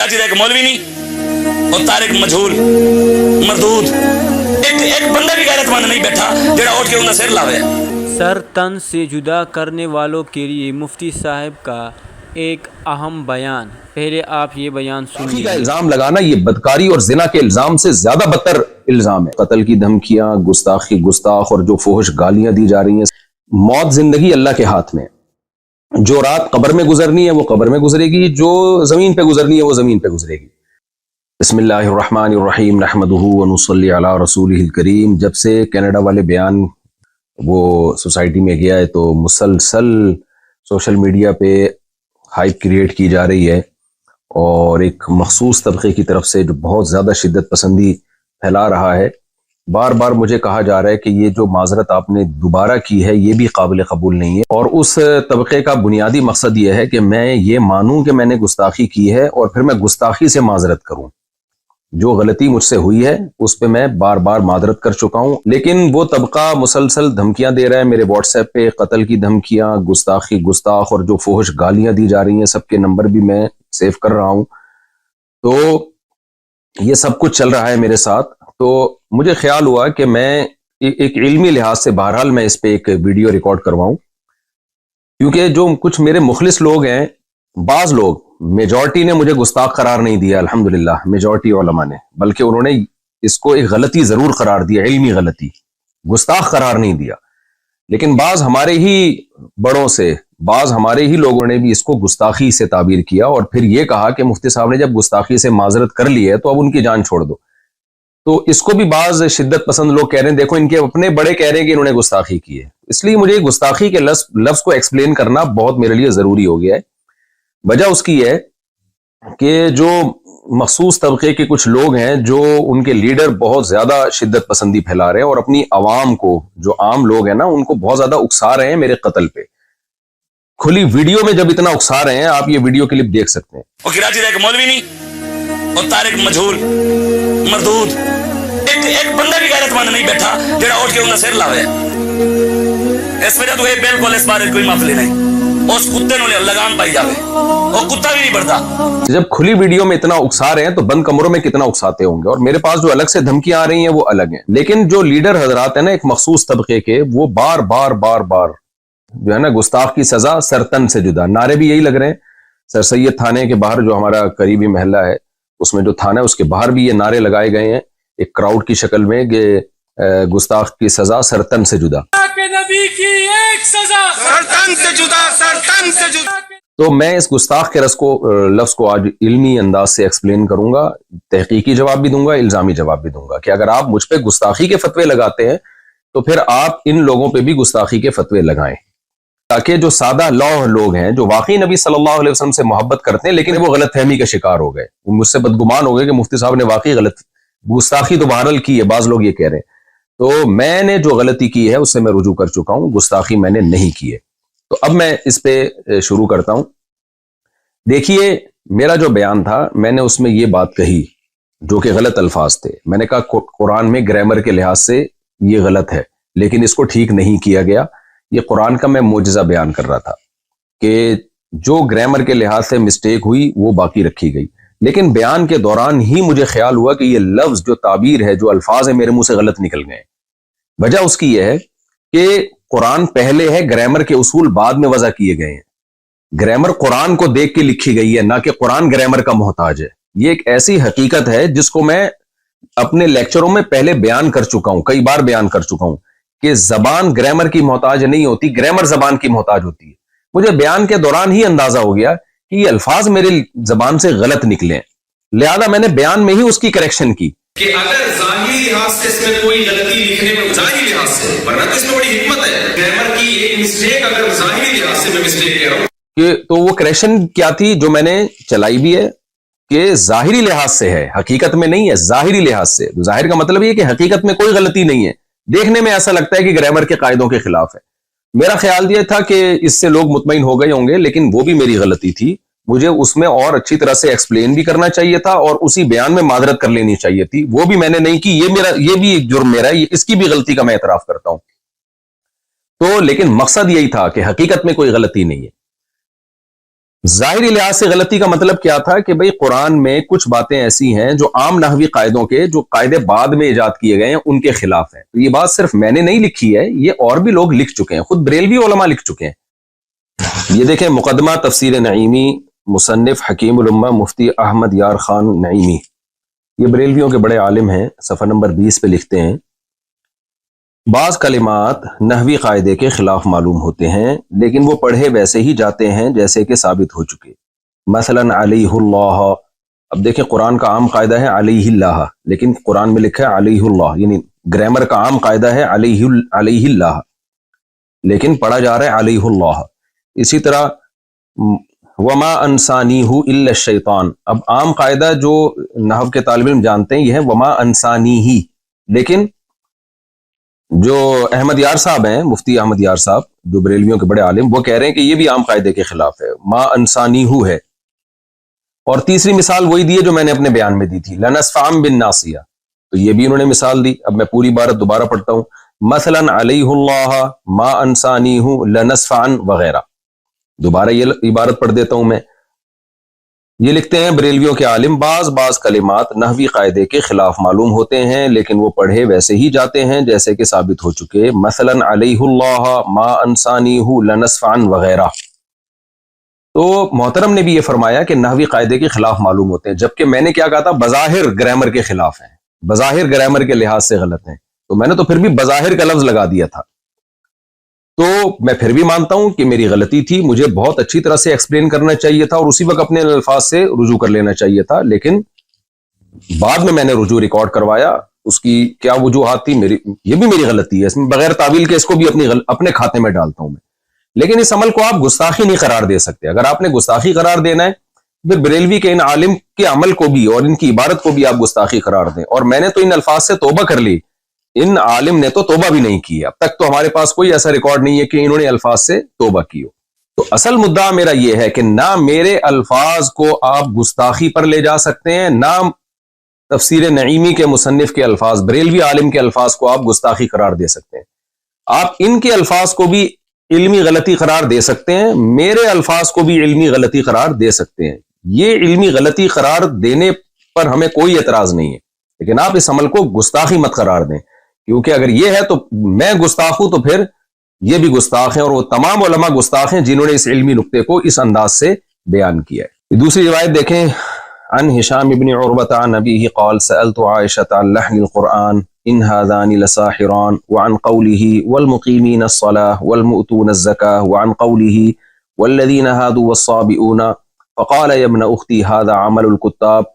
ایک مولوی نہیں اور طارق مجہول مردود ایک بندہ بھی غیرت مند نہیں بیٹھا جڑا اٹھ کے انہاں سر لاوے۔ سر تن سے جدا کرنے والوں کے لیے مفتی صاحب کا ایک اہم بیان۔ پہلے آپ یہ بیان سنیے۔ کا الزام لگانا یہ بدکاری اور زنا کے الزام سے زیادہ بدتر الزام ہے۔ قتل کی دھمکیاں، گستاخ اور جو فحش گالیاں دی جا رہی ہیں۔ موت زندگی اللہ کے ہاتھ میں، جو رات قبر میں گزرنی ہے وہ قبر میں گزرے گی، جو زمین پہ گزرنی ہے وہ زمین پہ گزرے گی۔ بسم اللہ الرحمن الرحیم، نحمدہ ونصلی علی رسولہ الکریم۔ جب سے کینیڈا والے بیان وہ سوسائٹی میں گیا ہے تو مسلسل سوشل میڈیا پہ ہائپ کریٹ کی جا رہی ہے، اور ایک مخصوص طبقے کی طرف سے جو بہت زیادہ شدت پسندی پھیلا رہا ہے۔ بار بار مجھے کہا جا رہا ہے کہ یہ جو معذرت آپ نے دوبارہ کی ہے یہ بھی قابل قبول نہیں ہے، اور اس طبقے کا بنیادی مقصد یہ ہے کہ میں یہ مانوں کہ میں نے گستاخی کی ہے اور پھر میں گستاخی سے معذرت کروں۔ جو غلطی مجھ سے ہوئی ہے اس پہ میں بار بار معذرت کر چکا ہوں، لیکن وہ طبقہ مسلسل دھمکیاں دے رہا ہے میرے واٹس ایپ پہ، قتل کی دھمکیاں، گستاخ اور جو فحش گالیاں دی جا رہی ہیں، سب کے نمبر بھی میں سیو کر رہا ہوں۔ تو یہ سب کچھ چل رہا ہے میرے ساتھ، تو مجھے خیال ہوا کہ میں ایک علمی لحاظ سے بہرحال میں اس پہ ایک ویڈیو ریکارڈ کرواؤں، کیونکہ جو کچھ میرے مخلص لوگ ہیں، بعض لوگ، میجورٹی نے مجھے گستاخ قرار نہیں دیا الحمدللہ، میجورٹی علماء نے، بلکہ انہوں نے اس کو ایک غلطی ضرور قرار دیا، علمی غلطی، گستاخ قرار نہیں دیا۔ لیکن بعض ہمارے ہی بڑوں سے، بعض ہمارے ہی لوگوں نے بھی اس کو گستاخی سے تعبیر کیا، اور پھر یہ کہا کہ مفتی صاحب نے جب گستاخی سے معذرت کر لی ہے تو اب ان کی جان چھوڑ دو۔ تو اس کو بھی بعض شدت پسند لوگ کہہ رہے ہیں دیکھو ان کے اپنے بڑے کہہ رہے ہیں کہ انہوں نے گستاخی کی ہے۔ اس لیے مجھے گستاخی کے لفظ کو ایکسپلین کرنا بہت میرے لیے ضروری ہو گیا ہے۔ وجہ اس کی ہے کہ جو مخصوص طبقے کے کچھ لوگ ہیں، جو ان کے لیڈر بہت زیادہ شدت پسندی پھیلا رہے ہیں اور اپنی عوام کو، جو عام لوگ ہیں نا، ان کو بہت زیادہ اکسا رہے ہیں میرے قتل پہ۔ کھلی ویڈیو میں جب اتنا اکسا رہے ہیں، آپ یہ ویڈیو کلپ دیکھ سکتے ہیں۔ وہ کراچی ایک مولوی نہیں اور طارق مجہول مردود ایک بندہ بھی غیرت مند نہیں بیٹھا جڑا اٹھ کے انہاں سر لاوے۔ اس وجہ تو یہ بالکل اس بارے کوئی معافی نہیں، اس کتے نو لگام پائی جاوے، وہ کتا بھی نہیں بڑھتا۔ جب کھلی ویڈیو میں اتنا اکسا رہے ہیں تو بند کمروں میں کتنا اکساتے ہوں گے، اور میرے پاس جو الگ سے دھمکیاں آ رہی ہیں وہ الگ ہیں۔ لیکن جو لیڈر حضرات ہیں نا ایک مخصوص طبقے کے، وہ بار بار جو ہے نا گستاخ کی سزا سرتن سے جدا، نعرے بھی یہی لگ رہے ہیں۔ سر سید تھانے کے باہر جو ہمارا قریبی محلہ ہے، اس میں جو تھانہ ہے اس کے باہر بھی یہ نعرے لگائے گئے ہیں ایک کراؤڈ کی شکل میں کہ گستاخ کی سزا سرتن سے جدا، نبی کی ایک سزا سرتن سے جدا، سرتن سے جدا۔ تو میں اس گستاخ کے لفظ کو آج علمی انداز سے ایکسپلین کروں گا، تحقیقی جواب بھی دوں گا، الزامی جواب بھی دوں گا کہ اگر آپ مجھ پہ گستاخی کے فتوے لگاتے ہیں تو پھر آپ ان لوگوں پہ بھی گستاخی کے فتوے لگائیں، تاکہ جو سادہ لوح لوگ ہیں، جو واقعی نبی صلی اللہ علیہ وسلم سے محبت کرتے ہیں لیکن وہ غلط فہمی کا شکار ہو گئے، وہ مجھ سے بدگمان ہو گئے کہ مفتی صاحب نے واقعی غلط گستاخی تو بہرحال کی ہے، بعض لوگ یہ کہہ رہے ہیں، تو میں نے جو غلطی کی ہے اس سے میں رجوع کر چکا ہوں، گستاخی میں نے نہیں کی ہے۔ تو اب میں اس پہ شروع کرتا ہوں۔ دیکھیے، میرا جو بیان تھا میں نے اس میں یہ بات کہی جو کہ غلط الفاظ تھے۔ میں نے کہا قرآن میں گرامر کے لحاظ سے یہ غلط ہے، لیکن اس کو ٹھیک نہیں کیا گیا۔ یہ قرآن کا میں معجزہ بیان کر رہا تھا کہ جو گرامر کے لحاظ سے مسٹیک ہوئی وہ باقی رکھی گئی، لیکن بیان کے دوران ہی مجھے خیال ہوا کہ یہ لفظ، جو تعبیر ہے، جو الفاظ ہیں، میرے منہ سے غلط نکل گئے۔ وجہ اس کی یہ ہے کہ قرآن پہلے ہے، گرامر کے اصول بعد میں وضع کیے گئے ہیں۔ گرامر قرآن کو دیکھ کے لکھی گئی ہے، نہ کہ قرآن گرامر کا محتاج ہے۔ یہ ایک ایسی حقیقت ہے جس کو میں اپنے لیکچروں میں پہلے بیان کر چکا ہوں، کئی بار بیان کر چکا ہوں کہ زبان گرامر کی محتاج نہیں ہوتی، گرامر زبان کی محتاج ہوتی ہے۔ مجھے بیان کے دوران ہی اندازہ ہو گیا کہ یہ الفاظ میرے زبان سے غلط نکلے ہیں، لہذا میں نے بیان میں ہی اس کی کریکشن کی کہ اگر ظاہری لحاظ سے اس میں کوئی غلطی لکھنے میں، ظاہری لحاظ سے، ورنہ تو اس میں بڑی حکمت ہے، گرامر کی ایک مسٹیک اگر ظاہری لحاظ سے میں مسٹیک کہہ رہا ہوں کہ تو وہ کریکشن کیا تھی جو میں نے چلائی بھی ہے کہ ظاہری لحاظ سے ہے، حقیقت میں نہیں ہے، ظاہری لحاظ سے۔ ظاہر کا مطلب یہ کہ حقیقت میں کوئی غلطی نہیں ہے، دیکھنے میں ایسا لگتا ہے کہ گرامر کے قاعدوں کے خلاف ہے۔ میرا خیال یہ تھا کہ اس سے لوگ مطمئن ہو گئے ہوں گے، لیکن وہ بھی میری غلطی تھی، مجھے اس میں اور اچھی طرح سے ایکسپلین بھی کرنا چاہیے تھا اور اسی بیان میں معذرت کر لینی چاہیے تھی، وہ بھی میں نے نہیں کی۔ یہ بھی ایک جرم میرا ہے، اس کی بھی غلطی کا میں اعتراف کرتا ہوں۔ تو لیکن مقصد یہی تھا کہ حقیقت میں کوئی غلطی نہیں ہے۔ ظاہری لحاظ سے غلطی کا مطلب کیا تھا کہ بھئی قرآن میں کچھ باتیں ایسی ہیں جو عام نحوی قاعدوں کے جو قاعدے بعد میں ایجاد کیے گئے ہیں ان کے خلاف ہیں. تو یہ بات صرف میں نے نہیں لکھی ہے، یہ اور بھی لوگ لکھ چکے ہیں، خود بریلوی علماء لکھ چکے ہیں. یہ دیکھیں مقدمہ تفسیر نعیمی، مصنف حکیم الامہ مفتی احمد یار خان نعیمی، یہ بریلویوں کے بڑے عالم ہیں، صفحہ نمبر 20 پہ لکھتے ہیں بعض کلمات نحوی قاعدے کے خلاف معلوم ہوتے ہیں لیکن وہ پڑھے ویسے ہی جاتے ہیں جیسے کہ ثابت ہو چکے. مثلا علیہ اللہ، اب دیکھیں قرآن کا عام قاعدہ ہے علیہ اللہ، لیکن قرآن میں لکھا ہے علیہ اللہ، یعنی گرامر کا عام قاعدہ ہے علیہ اللہ، لیکن پڑھا جا رہا ہے علیہ اللہ. اسی طرح وما انسانیہ الا الشیطان، اب عام قاعدہ جو نحو کے طالب علم جانتے ہیں یہ ہے وما انسانیہ، لیکن جو احمد یار صاحب ہیں، مفتی احمد یار صاحب جو بریلویوں کے بڑے عالم، وہ کہہ رہے ہیں کہ یہ بھی عام قاعدے کے خلاف ہے، ما انسانیہ ہے. اور تیسری مثال وہی دی ہے جو میں نے اپنے بیان میں دی تھی، لنصفعن بالناصیہ، تو یہ بھی انہوں نے مثال دی. اب میں پوری عبارت دوبارہ پڑھتا ہوں، مثلا علیہ اللہ ما انسانیہ لنصفعن وغیرہ. دوبارہ یہ عبارت پڑھ دیتا ہوں میں. یہ لکھتے ہیں بریلویوں کے عالم بعض کلمات نحوی قاعدے کے خلاف معلوم ہوتے ہیں لیکن وہ پڑھے ویسے ہی جاتے ہیں جیسے کہ ثابت ہو چکے، مثلا علیہ اللہ ما انسانیہ لنصفعن وغیرہ. تو محترم نے بھی یہ فرمایا کہ نحوی قاعدے کے خلاف معلوم ہوتے ہیں، جبکہ میں نے کیا کہا تھا، بظاہر گرامر کے خلاف ہیں، بظاہر گرامر کے لحاظ سے غلط ہیں. تو میں نے تو پھر بھی بظاہر کا لفظ لگا دیا تھا. تو میں پھر بھی مانتا ہوں کہ میری غلطی تھی، مجھے بہت اچھی طرح سے ایکسپلین کرنا چاہیے تھا اور اسی وقت اپنے الفاظ سے رجوع کر لینا چاہیے تھا، لیکن بعد میں نے رجوع ریکارڈ کروایا. اس کی کیا وجوہات تھی، یہ بھی میری غلطی ہے، اس میں بغیر تعویل کے اس کو بھی اپنے کھاتے میں ڈالتا ہوں میں. لیکن اس عمل کو آپ گستاخی نہیں قرار دے سکتے. اگر آپ نے گستاخی قرار دینا ہے پھر بریلوی کے ان عالم کے عمل کو بھی اور ان کی عبارت کو بھی آپ گستاخی قرار دیں. اور میں نے تو ان الفاظ سے توبہ کر لی، ان عالم نے تو توبہ بھی نہیں کی. اب تک تو ہمارے پاس کوئی ایسا ریکارڈ نہیں ہے کہ انہوں نے الفاظ سے توبہ کی ہو. تو اصل مدعا میرا یہ ہے کہ نہ میرے الفاظ کو آپ گستاخی پر لے جا سکتے ہیں، نہ تفسیر نعیمی کے مصنف کے الفاظ، بریلوی عالم کے الفاظ کو آپ گستاخی قرار دے سکتے ہیں. آپ ان کے الفاظ کو بھی علمی غلطی قرار دے سکتے ہیں، میرے الفاظ کو بھی علمی غلطی قرار دے سکتے ہیں. یہ علمی غلطی قرار دینے پر ہمیں کوئی اعتراض نہیں ہے، لیکن آپ اس عمل کو گستاخی مت قرار دیں، کیونکہ اگر یہ ہے تو میں گستاخ ہوں تو پھر یہ بھی گستاخ ہیں، اور وہ تمام علماء گستاخ ہیں جنہوں نے اس علمی نقطے کو اس انداز سے بیان کیا ہے. دوسری روایت دیکھیں، عن ہشام بن عروۃ عن ابیہ قال سألت عائشة عن لحن القرآن ان هذان لساحران وعن قوله والمقيمين الصلاة والمؤتون الزكاة وعن قوله والذين هادوا والصابئون فقال يا ابن اختي هذا عمل الكتاب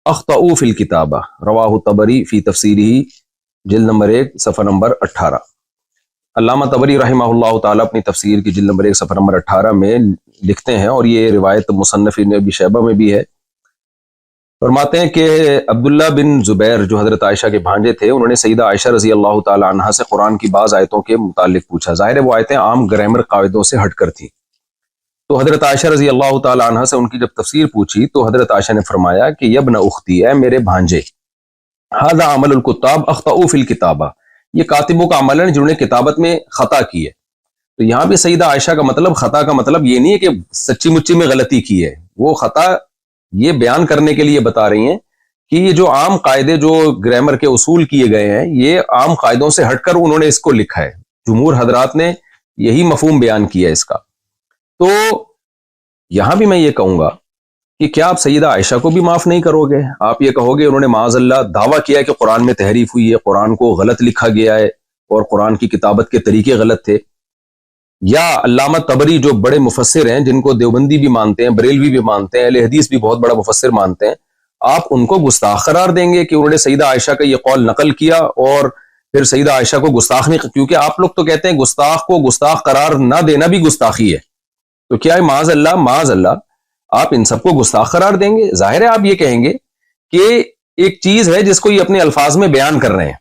اخطأوا في الكتابة. رواه الطبری فی تفسیرہ جلد نمبر 1 صفحہ نمبر 18. علامہ طبری رحمہ اللہ تعالیٰ اپنی تفسیر کی جلد نمبر 1 صفحہ نمبر 18 میں لکھتے ہیں، اور یہ روایت مصنف ابن شیبہ میں بھی ہے. فرماتے ہیں کہ عبداللہ بن زبیر جو حضرت عائشہ کے بھانجے تھے، انہوں نے سیدہ عائشہ رضی اللہ تعالی عنہا سے قرآن کی بعض آیتوں کے متعلق پوچھا. ظاہر ہے وہ آیتیں عام گرامر قاعدوں سے ہٹ کر تھیں. تو حضرت عائشہ رضی اللہ تعالی عنہا سے ان کی جب تفسیر پوچھی تو حضرت عائشہ نے فرمایا کہ یا ابن اختی، اے میرے بھانجے، ھذا عمل الکتاب اخطأوا فی الکتابہ، یہ کاتبوں کا عمل ہے جنہوں نے کتابت میں خطا کی ہے. تو یہاں بھی سیدہ عائشہ کا مطلب، خطا کا مطلب یہ نہیں ہے کہ سچی مچی میں غلطی کی ہے، وہ خطا یہ بیان کرنے کے لیے بتا رہی ہیں کہ یہ جو عام قاعدے جو گرامر کے اصول کیے گئے ہیں، یہ عام قاعدوں سے ہٹ کر انہوں نے اس کو لکھا ہے. جمہور حضرات نے یہی مفہوم بیان کیا ہے اس کا. تو یہاں بھی میں یہ کہوں گا کہ کیا آپ سیدہ عائشہ کو بھی معاف نہیں کرو گے؟ آپ یہ کہو گے انہوں نے معاذ اللہ دعویٰ کیا ہے کہ قرآن میں تحریف ہوئی ہے، قرآن کو غلط لکھا گیا ہے اور قرآن کی کتابت کے طریقے غلط تھے. یا علامہ طبری جو بڑے مفسر ہیں، جن کو دیوبندی بھی مانتے ہیں، بریلوی بھی مانتے ہیں، اہل حدیث بھی بہت بڑا مفسر مانتے ہیں، آپ ان کو گستاخ قرار دیں گے کہ انہوں نے سیدہ عائشہ کا یہ قول نقل کیا اور پھر سیدہ عائشہ کو گستاخ نہیں، کیونکہ آپ لوگ تو کہتے ہیں گستاخ کو گستاخ قرار نہ دینا بھی گستاخی ہے. تو کیا ہے معاذ اللہ آپ ان سب کو گستاخ قرار دیں گے؟ ظاہر ہے آپ یہ کہیں گے کہ ایک چیز ہے جس کو یہ اپنے الفاظ میں بیان کر رہے ہیں.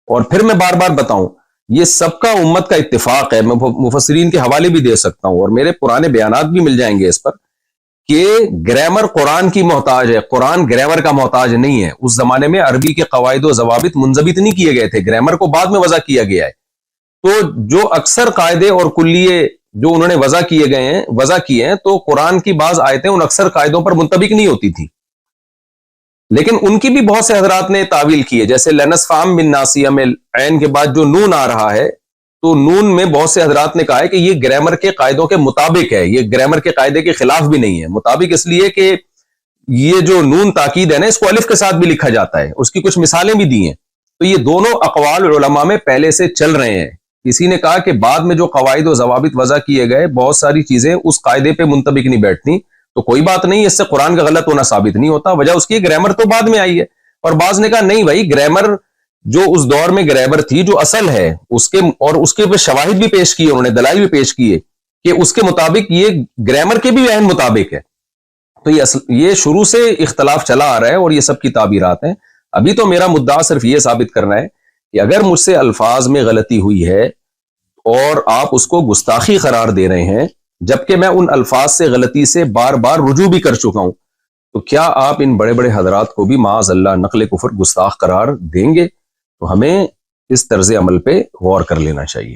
اور پھر میں بار بار بتاؤں، یہ سب کا امت کا اتفاق ہے، میں مفسرین کے حوالے بھی دے سکتا ہوں اور میرے پرانے بیانات بھی مل جائیں گے اس پر، کہ گرامر قرآن کی محتاج ہے، قرآن گرامر کا محتاج نہیں ہے. اس زمانے میں عربی کے قواعد و ضوابط منضبط نہیں کیے گئے تھے، گرامر کو بعد میں وضع کیا گیا ہے. تو جو اکثر قاعدے اور کلیے جو انہوں نے وضع کیے ہیں تو قرآن کی بعض آیتیں ان اکثر قاعدوں پر منطبق نہیں ہوتی تھی، لیکن ان کی بھی بہت سے حضرات نے تعویل کی ہے. جیسے لنسفام بن ناسیہ میں عین کے بعد جو نون آ رہا ہے، تو نون میں بہت سے حضرات نے کہا ہے کہ یہ گرامر کے قاعدوں کے مطابق ہے، یہ گرامر کے قاعدے کے خلاف بھی نہیں ہے. مطابق اس لیے کہ یہ جو نون تاکید ہے نا، اس کو الف کے ساتھ بھی لکھا جاتا ہے، اس کی کچھ مثالیں بھی دی ہیں. تو یہ دونوں اقوال علماء میں پہلے سے چل رہے ہیں. کسی نے کہا کہ بعد میں جو قواعد و ضوابط وضع کیے گئے، بہت ساری چیزیں اس قاعدے پہ منطبق نہیں بیٹھتی، تو کوئی بات نہیں، اس سے قرآن کا غلط ہونا ثابت نہیں ہوتا. وجہ اس کی گرامر تو بعد میں آئی ہے. اور بعض نے کہا نہیں بھائی، گرامر جو اس دور میں گرامر تھی، جو اصل ہے اس کے پہ شواہد بھی پیش کیے، انہوں نے دلائل بھی پیش کیے کہ اس کے مطابق یہ گرامر کے بھی عین مطابق ہے. تو یہ شروع سے اختلاف چلا آ رہا ہے اور یہ سب کی تعبیرات ہیں. ابھی تو میرا مدعا صرف یہ ثابت کرنا ہے کہ اگر مجھ سے الفاظ میں غلطی ہوئی ہے اور آپ اس کو گستاخی قرار دے رہے ہیں، جبکہ میں ان الفاظ سے غلطی سے بار بار رجوع بھی کر چکا ہوں، تو کیا آپ ان بڑے بڑے حضرات کو بھی معاذ اللہ نقل کفر گستاخ قرار دیں گے؟ تو ہمیں اس طرز عمل پہ غور کر لینا چاہیے.